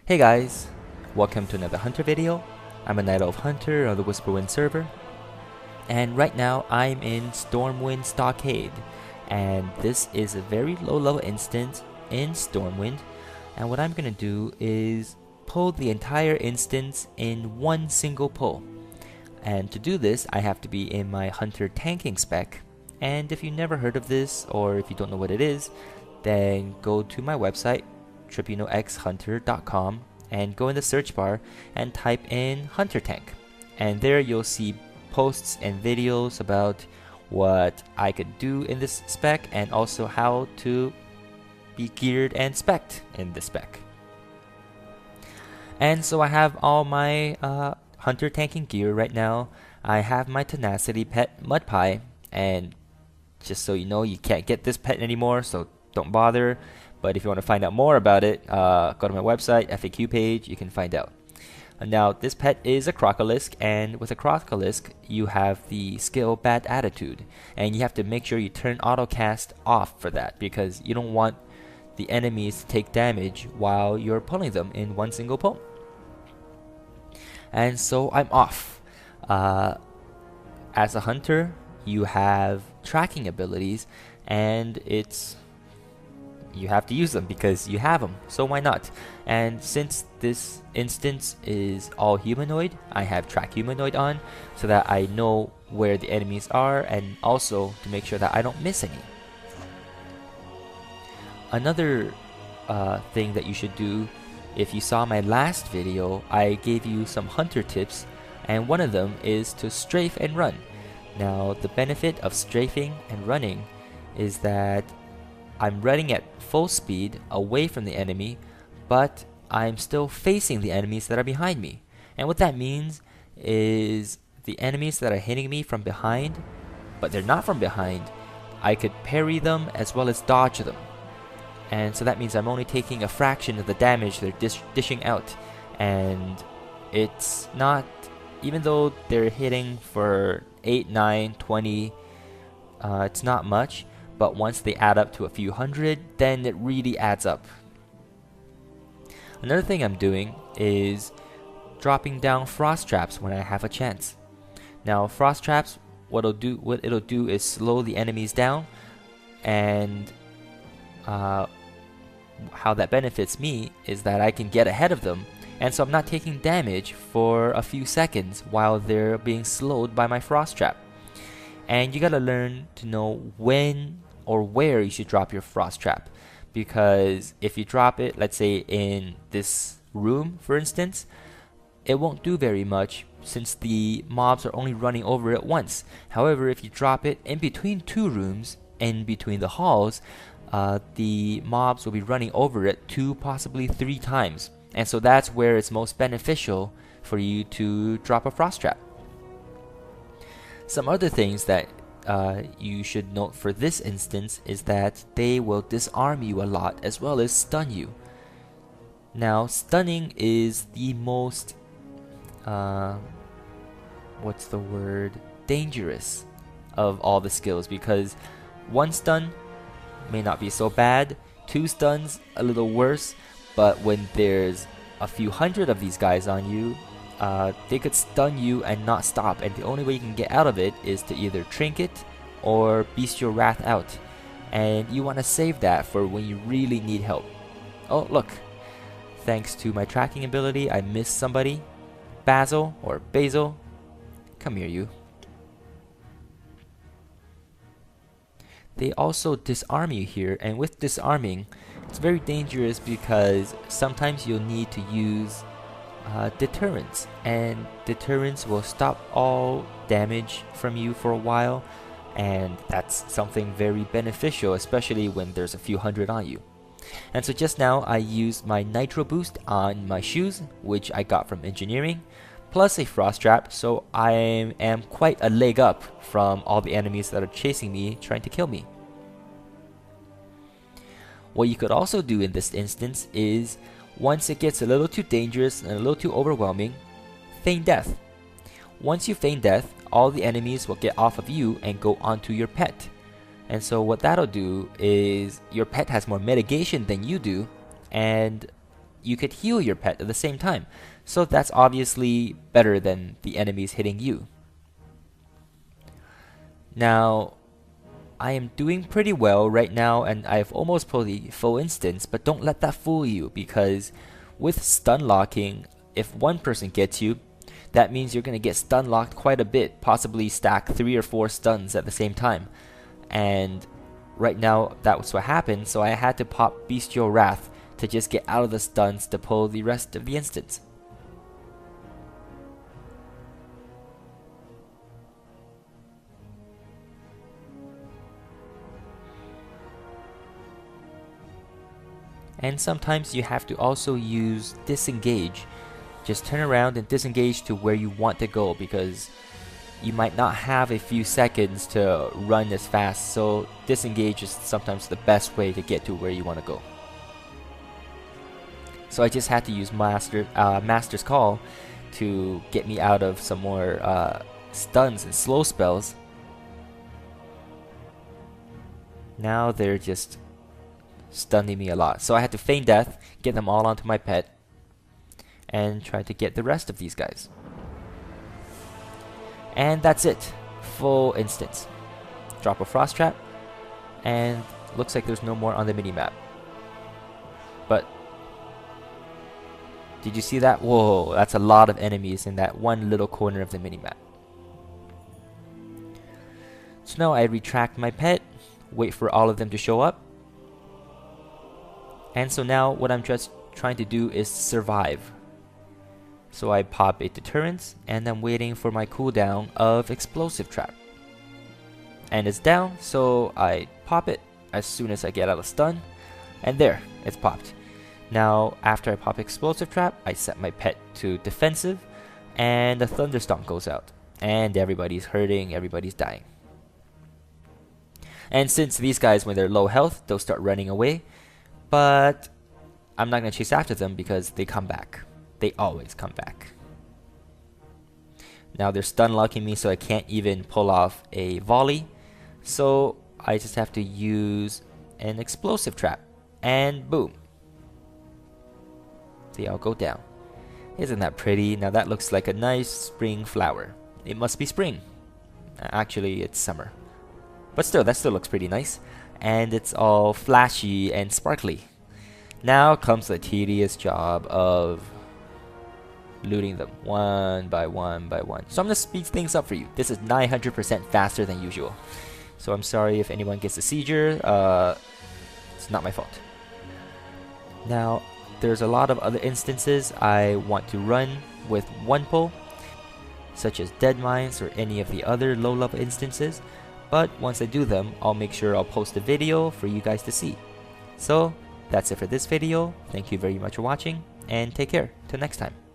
Hey guys, welcome to another Hunter video. I'm a Night Elf Hunter on the Whisperwind server, and right now I'm in Stormwind Stockade, and this is a very low level instance in Stormwind, and what I'm gonna do is pull the entire instance in one single pull. And to do this, I have to be in my Hunter tanking spec, and if you never heard of this or if you don't know what it is, then go to my website tribunalxhunter.com and go in the search bar and type in Hunter Tank, and there you'll see posts and videos about what I could do in this spec and also how to be geared and spec'd in this spec. And so I have all my Hunter tanking gear right now. I have my tenacity pet Mudpie, and just so you know, you can't get this pet anymore, so don't bother. But if you want to find out more about it, go to my website, FAQ page, you can find out. Now, this pet is a Crocolisk, and with a Crocolisk, you have the skill Bad Attitude. And you have to make sure you turn autocast off for that, because you don't want the enemies to take damage while you're pulling them in one single pull. And so I'm off. As a hunter, you have tracking abilities, and you have to use them because you have them, so why not? And since this instance is all humanoid, I have track humanoid on so that I know where the enemies are, and also to make sure that I don't miss any. Another thing that you should do, if you saw my last video, I gave you some hunter tips, and one of them is to strafe and run. Now, the benefit of strafing and running is that I'm running at full speed away from the enemy, but I'm still facing the enemies that are behind me. And what that means is the enemies that are hitting me from behind, but they're not from behind, I could parry them as well as dodge them. And so that means I'm only taking a fraction of the damage they're dishing out. And it's not, even though they're hitting for 8, 9, 20, it's not much. But once they add up to a few hundred, then it really adds up. Another thing I'm doing is dropping down frost traps when I have a chance. Now, frost traps, what it'll do is slow the enemies down, and how that benefits me is that I can get ahead of them, and so I'm not taking damage for a few seconds while they're being slowed by my frost trap. And you gotta learn to know when or where you should drop your frost trap, because if you drop it, let's say in this room for instance, it won't do very much since the mobs are only running over it once. However, if you drop it in between two rooms, in between the halls, the mobs will be running over it 2, possibly 3 times, and so that's where it's most beneficial for you to drop a frost trap. Some other things that you should note for this instance is that they will disarm you a lot as well as stun you. Now, stunning is the most dangerous of all the skills, because 1 stun may not be so bad, 2 stuns a little worse, but when there's a few hundred of these guys on you, they could stun you and not stop, and the only way you can get out of it is to either trinket or beast your wrath out, and you want to save that for when you really need help. Oh look, thanks to my tracking ability I missed somebody. Basil, come here you. They also disarm you here, and with disarming it's very dangerous because sometimes you'll need to use deterrence, and deterrence will stop all damage from you for a while, and that's something very beneficial, especially when there's a few hundred on you. And so just now I used my nitro boost on my shoes, which I got from engineering, plus a frost trap, so I am quite a leg up from all the enemies that are chasing me, trying to kill me. What you could also do in this instance is, once it gets a little too dangerous and a little too overwhelming, feign death. Once you feign death, all the enemies will get off of you and go onto your pet. And so what that'll do is your pet has more mitigation than you do, and you could heal your pet at the same time. So that's obviously better than the enemies hitting you. Now, I am doing pretty well right now, and I've almost pulled the full instance, but don't let that fool you, because with stun locking, if one person gets you, that means you're going to get stun locked quite a bit, possibly stack 3 or 4 stuns at the same time. And right now, that was what happened, so I had to pop Bestial Wrath to just get out of the stuns to pull the rest of the instance. And sometimes you have to also use disengage. Just turn around and disengage to where you want to go, because you might not have a few seconds to run as fast, so disengage is sometimes the best way to get to where you want to go. So I just had to use Master's Call to get me out of some more stuns and slow spells. Now they're just stunning me a lot, so I had to feign death, get them all onto my pet, and try to get the rest of these guys. And that's it. Full instance. Drop a Frost Trap, and looks like there's no more on the minimap. But did you see that? Whoa, that's a lot of enemies in that one little corner of the minimap. So now I retract my pet, wait for all of them to show up. And so now what I'm just trying to do is survive. So I pop a deterrence, and I'm waiting for my cooldown of Explosive Trap. And it's down, so I pop it as soon as I get out of stun. And there, it's popped. Now, after I pop Explosive Trap, I set my pet to defensive, and the Thunderstomp goes out. And everybody's hurting, everybody's dying. And since these guys, when they're low health, they'll start running away. But I'm not going to chase after them because they come back. They always come back. Now they're stun locking me, so I can't even pull off a volley. So I just have to use an Explosive Trap. And boom. They all go down. Isn't that pretty? Now that looks like a nice spring flower. It must be spring. Actually, it's summer. But still, that still looks pretty nice. And it's all flashy and sparkly. Now comes the tedious job of looting them one by one by one. So I'm going to speed things up for you. This is 900% faster than usual. So I'm sorry if anyone gets a seizure. It's not my fault. Now, there's a lot of other instances I want to run with one pull, such as Dead Mines or any of the other low level instances. But once I do them, I'll make sure I'll post a video for you guys to see. So that's it for this video. Thank you very much for watching, and take care. Till next time.